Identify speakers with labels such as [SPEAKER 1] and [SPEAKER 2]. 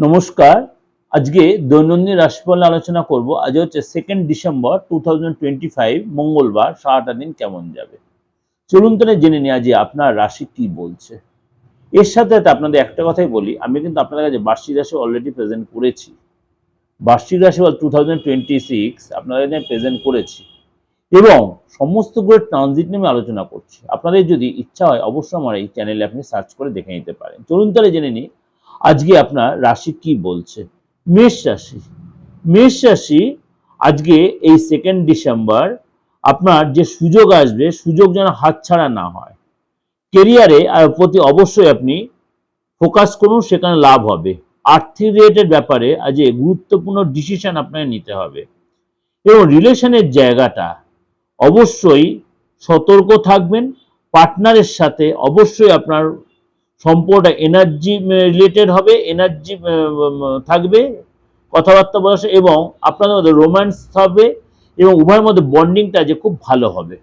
[SPEAKER 1] নমস্কার। আজকে দৈনন্দিন রাশিফল আলোচনা করব। আজ হচ্ছে 2 ডিসেম্বর 2025 মঙ্গলবার। সারাটা দিন কেমন যাবে চলুন তাহলে জেনে নিই আজ আপনার রাশি কি বলছে। এর সাথে সাথে আপনাদের একটা কথাই বলি, আমি কিন্তু আপনাদের কাছে বার্ষিক রাশি অলরেডি প্রেজেন্ট করেছি। বার্ষিক রাশিফল 2026 আপনাদের কাছে প্রেজেন্ট করেছি এবং সমস্ত গ্রহের ট্রানজিট নিয়ে আলোচনা করছি। আপনাদের যদি ইচ্ছা হয় অবশ্যই আমার এই চ্যানেলে আপনি সার্চ করে দেখে নিতে পারেন। চলুন তাহলে জেনে নিই আজকে আপনার রাশি কি বলছে। মেষ রাশি। মেষ রাশি আজকে এই 2 ডিসেম্বর আপনার যে সুযোগ আসবে, সুযোগ যেন হাতছাড়া না হয়। কেরিয়ারে প্রতি অবশ্যই আপনি ফোকাস করুন, সেখানে লাভ হবে। আর্থিক রিলেটেড ব্যাপারে আজ গুরুত্বপূর্ণ ডিসিশন আপনাকে নিতে হবে এবং রিলেশনের জায়গাটা অবশ্যই সতর্ক থাকবেন। পার্টনারের সাথে অবশ্যই আপনার সম্পর্কটা এনার্জি রিলেটেড হবে, এনার্জি থাকবে কথাবার্তা বলার এবং আপনাদের মধ্যে রোম্যান্স হবে এবং উভয়ের মধ্যে বন্ডিংটা যে খুব ভালো হবে।